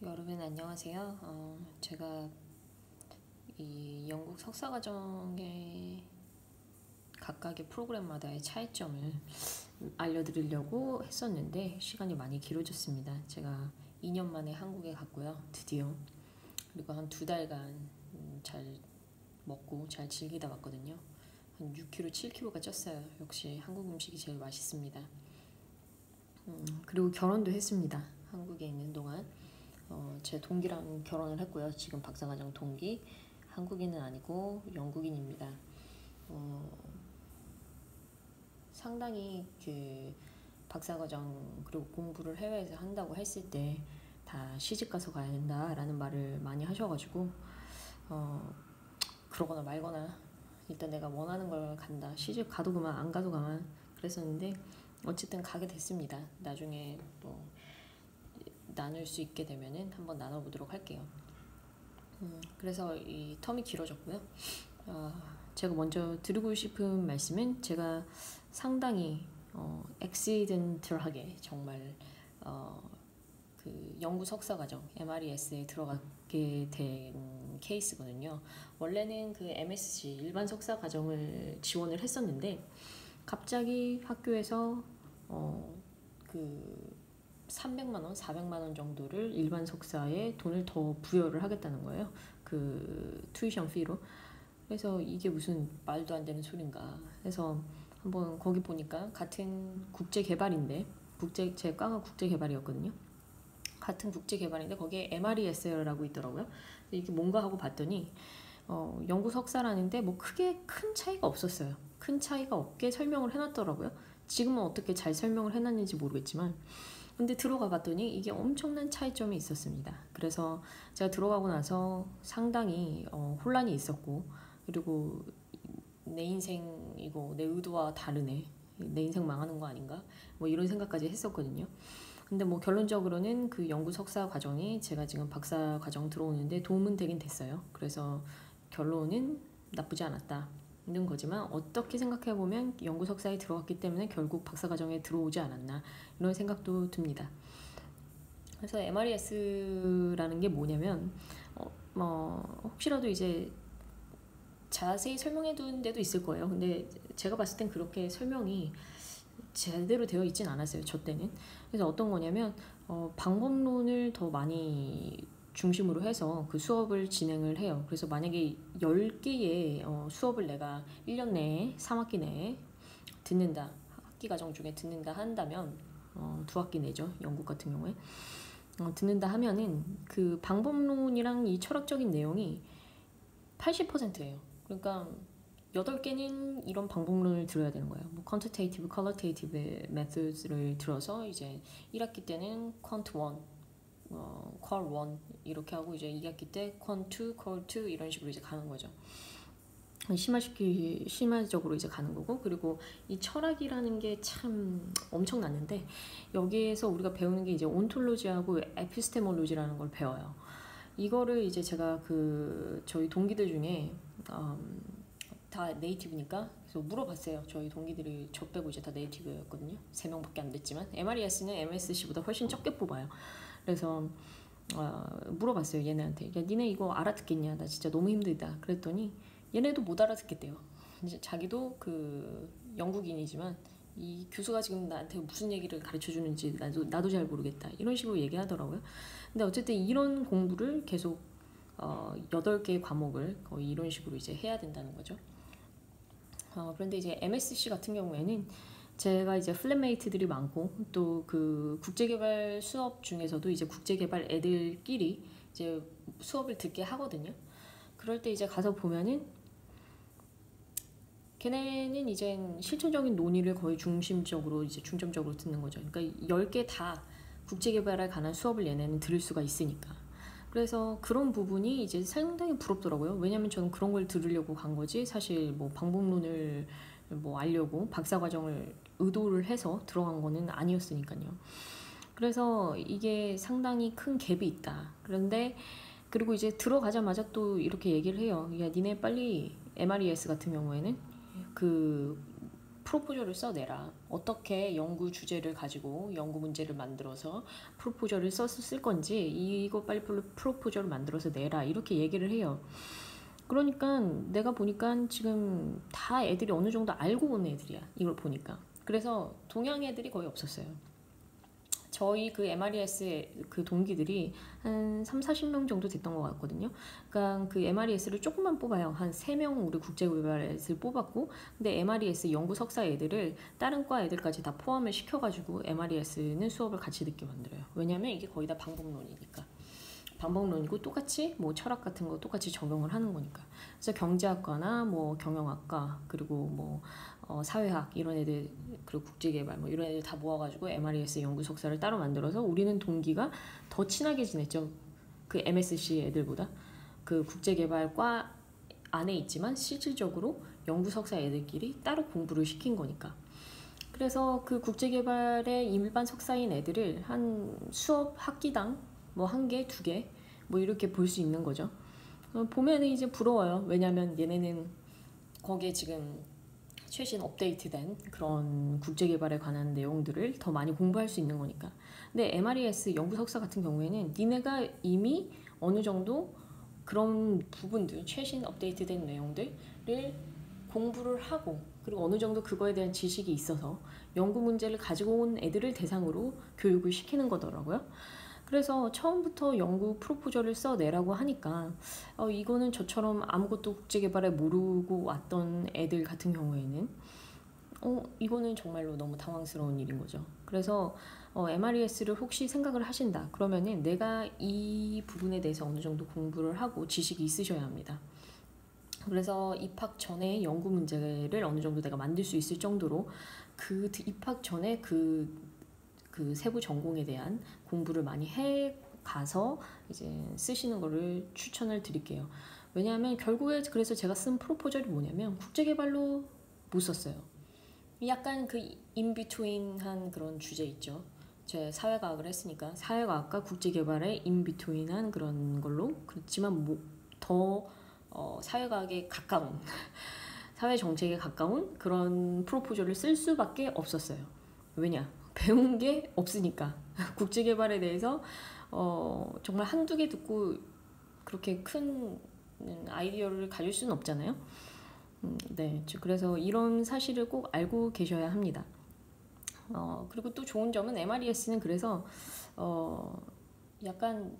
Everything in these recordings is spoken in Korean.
여러분 안녕하세요. 제가 이 영국 석사과정의 각각의 프로그램마다의 차이점을 알려드리려고 했었는데 시간이 많이 길어졌습니다. 제가 2년 만에 한국에 갔고요. 드디어. 그리고 한 2달간 잘 먹고 잘 즐기다 왔거든요. 한 6kg, 7kg가 쪘어요. 역시 한국 음식이 제일 맛있습니다. 그리고 결혼도 했습니다. 한국에 있는 동안. 제 동기랑 결혼을 했고요. 지금 박사과정 동기 한국인은 아니고 영국인입니다. 상당히 그 박사과정 그리고 공부를 해외에서 한다고 했을 때 다 시집가서 가야 된다라는 말을 많이 하셔가지고 그러거나 말거나 일단 내가 원하는 걸 간다. 시집 가도 그만 안 가도 그만 그랬었는데 어쨌든 가게 됐습니다. 나중에 뭐 나눌 수 있게 되면은 한번 나눠보도록 할게요. 그래서 이 텀이 길어졌고요. 제가 먼저 드리고 싶은 말씀은 제가 상당히 엑시던틀하게 정말 그 연구 석사과정 MRES에 들어가게 된 케이스거든요. 원래는 그 MSc 일반 석사과정을 지원을 했었는데 갑자기 학교에서 그 300만 원, 400만 원 정도를 일반 석사에 돈을 더 부여를 하겠다는 거예요. 그 튜이션 피로. 그래서 이게 무슨 말도 안 되는 소린가 해서 한번 거기 보니까 같은 국제 개발인데 제 과가 국제 개발이었거든요. 같은 국제 개발인데 거기에 MRES라고 있더라고요. 이게 뭔가 하고 봤더니 연구 석사라는데 뭐 크게 큰 차이가 없었어요. 큰 차이가 없게 설명을 해놨더라고요. 지금은 어떻게 잘 설명을 해놨는지 모르겠지만 근데 들어가 봤더니 이게 엄청난 차이점이 있었습니다. 그래서 제가 들어가고 나서 상당히 혼란이 있었고 그리고 내 인생이고 내 의도와 다르네. 내 인생 망하는 거 아닌가? 뭐 이런 생각까지 했었거든요. 근데 뭐 결론적으로는 그 연구 석사 과정이 제가 지금 박사 과정 들어오는데 도움은 되긴 됐어요. 그래서 결론은 나쁘지 않았다는 거지만 어떻게 생각해 보면 연구 석사에 들어갔기 때문에 결국 박사 과정에 들어오지 않았나 이런 생각도 듭니다. 그래서 MRES라는 게 뭐냐면 혹시라도 이제 자세히 설명해 둔 데도 있을 거예요. 근데 제가 봤을 땐 그렇게 설명이 제대로 되어 있진 않았어요. 저 때는. 그래서 어떤 거냐면 방법론을 더 많이 중심으로 해서 그 수업을 진행을 해요. 그래서 만약에 10개의 수업을 내가 1년 내에 3학기 내에 듣는다. 학기 과정 중에 듣는다 한다면 2학기 내죠. 영국 같은 경우에. 듣는다 하면은 그 방법론이랑 이 철학적인 내용이 80%예요. 그러니까 8개는 이런 방법론을 들어야 되는 거예요. 뭐 quantitative, qualitative methods를 들어서 이제 1학기 때는 quant 1, qual 1 이렇게 하고 이제 2학기 때 quant 2, qual 2 이런 식으로 이제 가는 거죠. 심화적으로 이제 가는 거고 그리고 이 철학이라는 게 참 엄청났는데 여기에서 우리가 배우는 게 이제 온톨로지하고 에피스테몰로지라는 걸 배워요. 이거를 이제 제가 그 저희 동기들 중에 다 네이티브니까 그래서 물어봤어요. 저희 동기들이 저 빼고 이제 다 네이티브였거든요. 3명밖에 안 됐지만 MRES는 MSC보다 훨씬 적게 뽑아요. 그래서 물어봤어요. 얘네한테. 야, 니네 이거 알아듣겠냐? 나 진짜 너무 힘들다. 그랬더니 얘네도 못 알아듣겠대요. 이제 자기도 그 영국인이지만 이 교수가 지금 나한테 무슨 얘기를 가르쳐 주는지 나도 잘 모르겠다. 이런 식으로 얘기하더라고요. 근데 어쨌든 이런 공부를 계속 8개의 과목을 거의 이런 식으로 이제 해야 된다는 거죠. 그런데 이제 MSC 같은 경우에는 제가 이제 플랫메이트들이 많고 또 그 국제개발 수업 중에서도 이제 국제개발 애들끼리 이제 수업을 듣게 하거든요. 그럴 때 이제 가서 보면은 걔네는 이제 실천적인 논의를 거의 중점적으로 듣는 거죠. 그러니까 10개 다 국제개발에 관한 수업을 얘네는 들을 수가 있으니까. 그래서 그런 부분이 이제 상당히 부럽더라고요. 왜냐면 저는 그런 걸 들으려고 간 거지 사실 뭐 방법론을 뭐 알려고 박사과정을 의도를 해서 들어간 거는 아니었으니까요. 그래서 이게 상당히 큰 갭이 있다. 그런데 그리고 이제 들어가자마자 또 이렇게 얘기를 해요. 야, 니네 빨리 MRES 같은 경우에는 그 프로포저를 써내라. 어떻게 연구 주제를 가지고 연구 문제를 만들어서 프로포저를 쓸 건지 이거 빨리 프로포저를 만들어서 내라. 이렇게 얘기를 해요. 그러니까 내가 보니까 지금 다 애들이 어느 정도 알고 온 애들이야. 이걸 보니까. 그래서 동양 애들이 거의 없었어요. 저희 그 MRES 그 동기들이 한 3, 40명 정도 됐던 것 같거든요. 그러니까 그 MRES를 조금만 뽑아요. 한 3명 우리 국제개발을 뽑았고, 근데 MRES 연구 석사 애들을 다른 과 애들까지 다 포함을 시켜가지고 MRES는 수업을 같이 듣게 만들어요. 왜냐면 이게 거의 다 방법론이니까. 방법론이고 똑같이 뭐 철학 같은 거 똑같이 적용을 하는 거니까. 그래서 경제학과나 뭐 경영학과 그리고 뭐 사회학 이런 애들 그리고 국제개발 뭐 이런 애들 다 모아가지고 MRES 연구 석사를 따로 만들어서 우리는 동기가 더 친하게 지냈죠. 그 MSC 애들보다. 그 국제개발과 안에 있지만 실질적으로 연구 석사 애들끼리 따로 공부를 시킨 거니까. 그래서 그 국제개발의 일반 석사인 애들을 한 수업 학기당 뭐 1개, 2개 뭐 이렇게 볼 수 있는 거죠. 보면은 이제 부러워요. 왜냐면 얘네는 거기에 지금 최신 업데이트된 그런 국제개발에 관한 내용들을 더 많이 공부할 수 있는 거니까. 근데 MRES 연구 석사 같은 경우에는 니네가 이미 어느 정도 그런 부분들, 최신 업데이트된 내용들을 공부를 하고 그리고 어느 정도 그거에 대한 지식이 있어서 연구 문제를 가지고 온 애들을 대상으로 교육을 시키는 거더라고요. 그래서 처음부터 연구 프로포저를 써내라고 하니까 이거는 저처럼 아무것도 국제개발에 모르고 왔던 애들 같은 경우에는 이거는 정말로 너무 당황스러운 일인 거죠. 그래서 MRES를 혹시 생각을 하신다 그러면은 내가 이 부분에 대해서 어느 정도 공부를 하고 지식이 있으셔야 합니다. 그래서 입학 전에 연구 문제를 어느 정도 내가 만들 수 있을 정도로 그 입학 전에 그 세부 전공에 대한 공부를 많이 해 가서 이제 쓰시는 거를 추천을 드릴게요. 왜냐하면 결국에 그래서 제가 쓴 프로포절이 뭐냐면 국제개발로 못 썼어요. 약간 그 인비트윈한 그런 주제 있죠. 제 사회과학을 했으니까 사회과학과 국제개발의 인비트윈한 그런 걸로 그렇지만 더 사회과학에 가까운 사회정책에 가까운 그런 프로포절을 쓸 수밖에 없었어요. 왜냐? 배운 게 없으니까. 국제개발에 대해서 정말 한두 개 듣고 그렇게 큰 아이디어를 가질 수는 없잖아요. 네, 그래서 이런 사실을 꼭 알고 계셔야 합니다. 그리고 또 좋은 점은 MRES는 그래서 약간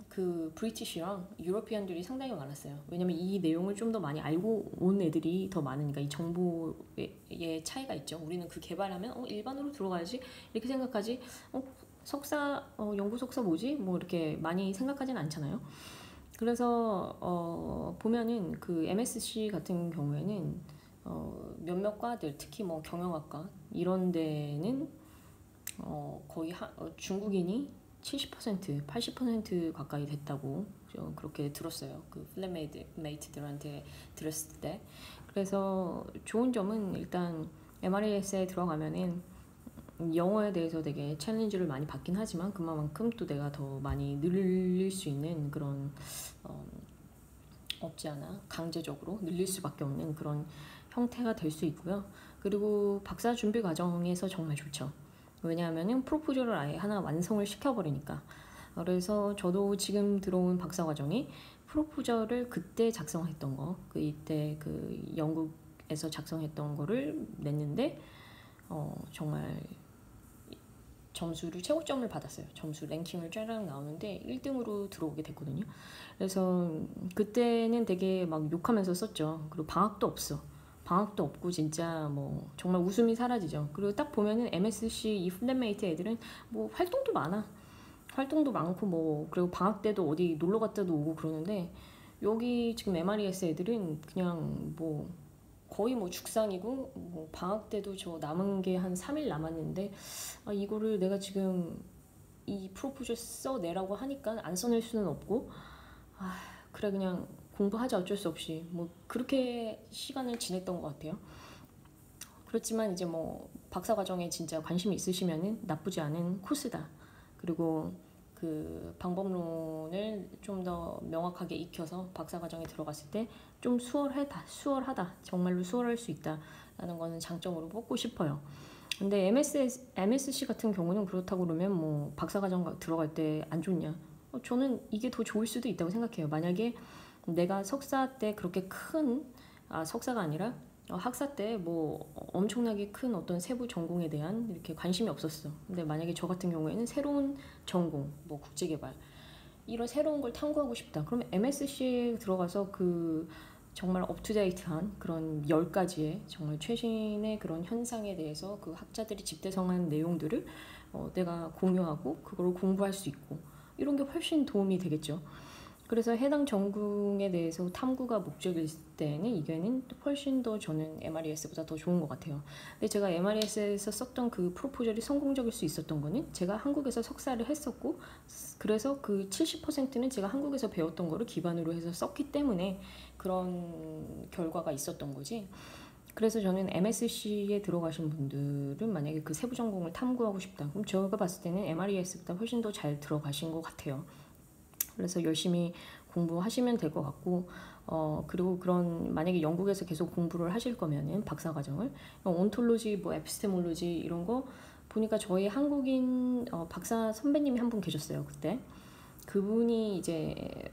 그 브리티시랑 유러피안들이 상당히 많았어요. 왜냐면 이 내용을 좀 더 많이 알고 온 애들이 더 많으니까. 이 정보의 차이가 있죠. 우리는 그 개발하면 일반으로 들어가야지 이렇게 생각하지 석사 연구 석사 뭐지 뭐 이렇게 많이 생각하진 않잖아요. 그래서 보면은 그 MSC 같은 경우에는 몇몇 과들 특히 뭐 경영학과 이런 데는 거의 중국인이 70%, 80% 가까이 됐다고 그렇게 들었어요. 그 플랫메이트들한테 들었을 때. 그래서 좋은 점은 일단 MRES에 들어가면은 영어에 대해서 되게 챌린지를 많이 받긴 하지만 그만큼 또 내가 더 많이 늘릴 수 있는 그런 없지 않아 강제적으로 늘릴 수밖에 없는 그런 형태가 될 수 있고요. 그리고 박사 준비 과정에서 정말 좋죠. 왜냐하면 프로포저를 아예 하나 완성을 시켜버리니까. 그래서 저도 지금 들어온 박사 과정이 프로포저를 그때 작성했던 거, 이때 그 영국에서 작성했던 거를 냈는데 정말 점수를 최고점을 받았어요. 점수 랭킹을 쫙 나오는데 1등으로 들어오게 됐거든요. 그래서 그때는 되게 막 욕하면서 썼죠. 그리고 방학도 없어. 방학도 없고 진짜 뭐 정말 웃음이 사라지죠. 그리고 딱 보면은 MSC 이 플랫메이트 애들은 뭐 활동도 많아. 활동도 많고 뭐 그리고 방학 때도 어디 놀러 갔다도 오고 그러는데 여기 지금 MRES 애들은 그냥 뭐 거의 뭐 죽상이고 뭐 방학 때도 저 남은 게 한 3일 남았는데 이거를 내가 지금 이 프로포즈 써내라고 하니까 안 써낼 수는 없고 그래 그냥 공부하자 어쩔 수 없이 뭐 그렇게 시간을 지냈던 것 같아요. 그렇지만 이제 뭐 박사 과정에 진짜 관심이 있으시면은 나쁘지 않은 코스다. 그리고 그 방법론을 좀 더 명확하게 익혀서 박사과정에 들어갔을 때 좀 수월하다, 정말로 수월할 수 있다라는 거는 장점으로 뽑고 싶어요. 근데 MSC 같은 경우는 그렇다고 그러면 뭐 박사과정 들어갈 때 안 좋냐? 저는 이게 더 좋을 수도 있다고 생각해요. 만약에 내가 석사 때 그렇게 석사가 아니라 학사 때 뭐 엄청나게 큰 어떤 세부 전공에 대한 이렇게 관심이 없었어. 근데 만약에 저 같은 경우에는 새로운 전공, 뭐 국제개발 이런 새로운 걸 탐구하고 싶다. 그러면 MSC에 들어가서 그 정말 업투데이트한 그런 10가지의 정말 최신의 그런 현상에 대해서 그 학자들이 집대성한 내용들을 내가 공유하고 그걸 공부할 수 있고 이런 게 훨씬 도움이 되겠죠. 그래서 해당 전공에 대해서 탐구가 목적일 때는 이게는 훨씬 더 저는 MRES보다 더 좋은 것 같아요. 근데 제가 MRES에서 썼던 그 프로포절이 성공적일 수 있었던 거는 제가 한국에서 석사를 했었고 그래서 그 70%는 제가 한국에서 배웠던 거를 기반으로 해서 썼기 때문에 그런 결과가 있었던 거지. 그래서 저는 MSC에 들어가신 분들은 만약에 그 세부 전공을 탐구하고 싶다. 그럼 제가 봤을 때는 MRES보다 훨씬 더 잘 들어가신 것 같아요. 그래서 열심히 공부하시면 될 것 같고 그리고 그런 만약에 영국에서 계속 공부를 하실 거면은 박사과정을 온톨로지 뭐 에피스테몰로지 이런 거 보니까 저희 한국인 박사 선배님이 한 분 계셨어요. 그때 그분이 이제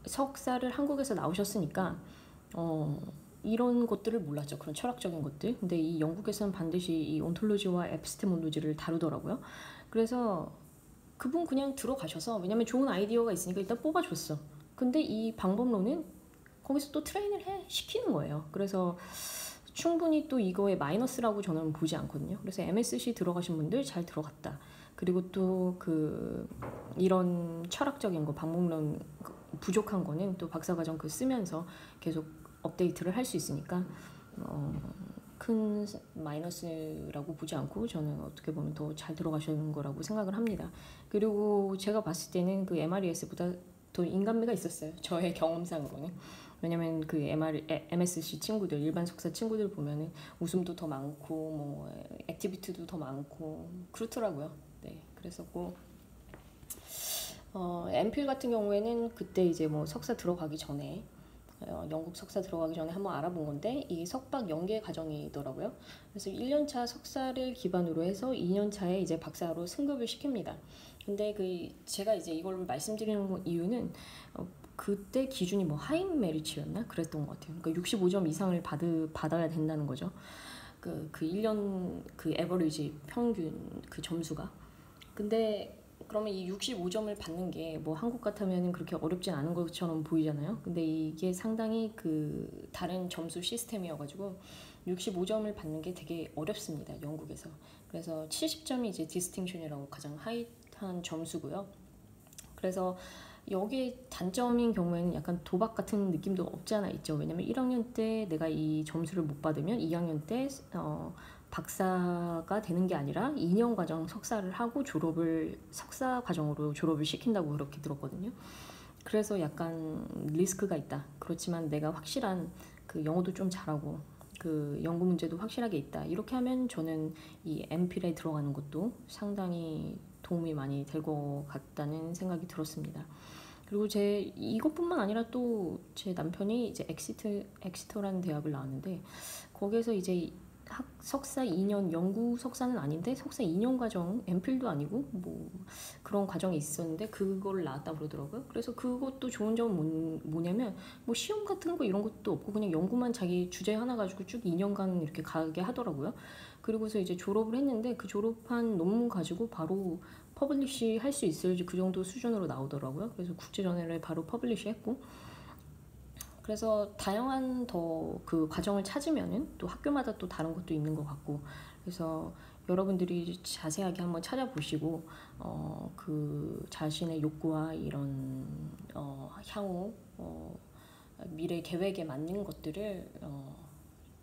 석사를 한국에서 나오셨으니까 이런 것들을 몰랐죠. 그런 철학적인 것들. 근데 이 영국에서는 반드시 이 온톨로지와 에피스테몰로지를 다루더라고요. 그래서 그분 그냥 들어가셔서 왜냐면 좋은 아이디어가 있으니까 일단 뽑아줬어. 근데 이 방법론은 거기서 또 트레이닝을 시키는 거예요. 그래서 충분히 또 이거에 마이너스라고 저는 보지 않거든요. 그래서 MSC 들어가신 분들 잘 들어갔다. 그리고 또 그 이런 철학적인 거 방법론 부족한 거는 또 박사과정 그 쓰면서 계속 업데이트를 할 수 있으니까 큰 마이너스라고 보지 않고 저는 어떻게 보면 더 잘 들어가시는 거라고 생각을 합니다. 그리고 제가 봤을 때는 그 MRES보다 더 인간미가 있었어요. 저의 경험상으로는. 왜냐면 그 MSC 친구들, 일반 석사 친구들 보면은 웃음도 더 많고 뭐 액티비티도 더 많고 그렇더라고요. 네, 그랬었고 MPhil 같은 경우에는 그때 이제 뭐 석사 들어가기 전에 영국 석사 들어가기 전에 한번 알아본 건데 이게 석박 연계 과정이더라고요. 그래서 1년차 석사를 기반으로 해서 2년차에 이제 박사로 승급을 시킵니다. 근데 제가 이제 이걸 말씀드리는 이유는 그때 기준이 뭐 하임 메리츠였나 그랬던 것 같아요. 그러니까 65점 이상을 받아야 된다는 거죠. 그 1년 그 에버리지 평균 그 점수가. 근데 그러면 이 65점을 받는 게 뭐 한국 같으면 그렇게 어렵진 않은 것처럼 보이잖아요. 근데 이게 상당히 그 다른 점수 시스템이어가지고 65점을 받는 게 되게 어렵습니다. 영국에서. 그래서 70점이 이제 디스팅션이라고 가장 하이한 점수고요. 그래서 여기 단점인 경우에는 약간 도박 같은 느낌도 없지 않아 있죠. 왜냐면 1학년 때 내가 이 점수를 못 받으면 2학년 때 박사가 되는 게 아니라 2년 과정 석사를 하고 석사 과정으로 졸업을 시킨다고 그렇게 들었거든요. 그래서 약간 리스크가 있다. 그렇지만 내가 확실한 그 영어도 좀 잘하고 그 연구 문제도 확실하게 있다. 이렇게 하면 저는 이 MPhil에 들어가는 것도 상당히 도움이 많이 될 것 같다는 생각이 들었습니다. 그리고 이것뿐만 아니라 또 제 남편이 이제 엑시터라는 대학을 나왔는데 거기에서 이제 석사 2년 연구 석사는 아닌데 석사 2년 과정 MPhil도 아니고 뭐 그런 과정이 있었는데 그걸 나왔다고 그러더라고요. 그래서 그것도 좋은 점은 뭐냐면 뭐 시험 같은 거 이런 것도 없고 그냥 연구만 자기 주제 하나 가지고 쭉 2년간 이렇게 가게 하더라고요. 그리고서 이제 졸업을 했는데 그 졸업한 논문 가지고 바로 퍼블리시 할 수 있을지 그 정도 수준으로 나오더라고요. 그래서 국제저널에 바로 퍼블리시 했고 그래서 다양한 더 그 과정을 찾으면은 또 학교마다 또 다른 것도 있는 것 같고 그래서 여러분들이 자세하게 한번 찾아보시고 그 자신의 욕구와 이런 향후 미래 계획에 맞는 것들을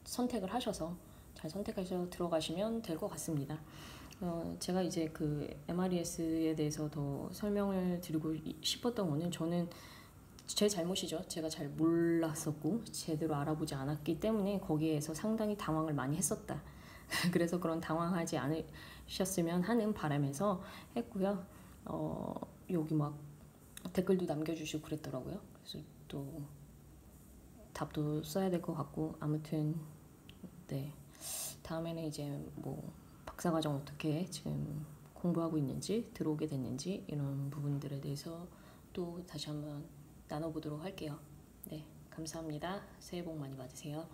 선택을 하셔서 잘 선택해서 들어가시면 될 것 같습니다. 제가 이제 그 MRES에 대해서 더 설명을 드리고 싶었던 거는 저는 제 잘못이죠. 제가 잘 몰랐었고 제대로 알아보지 않았기 때문에 거기에서 상당히 당황을 많이 했었다. 그래서 그런 당황하지 않으셨으면 하는 바람에서 했고요. 여기 막 댓글도 남겨주시고 그랬더라고요. 그래서 또 답도 써야 될 것 같고 아무튼 네 다음에는 이제 뭐 박사과정 어떻게 지금 공부하고 있는지 들어오게 됐는지 이런 부분들에 대해서 또 다시 한번 나눠보도록 할게요. 네 감사합니다. 새해 복 많이 받으세요.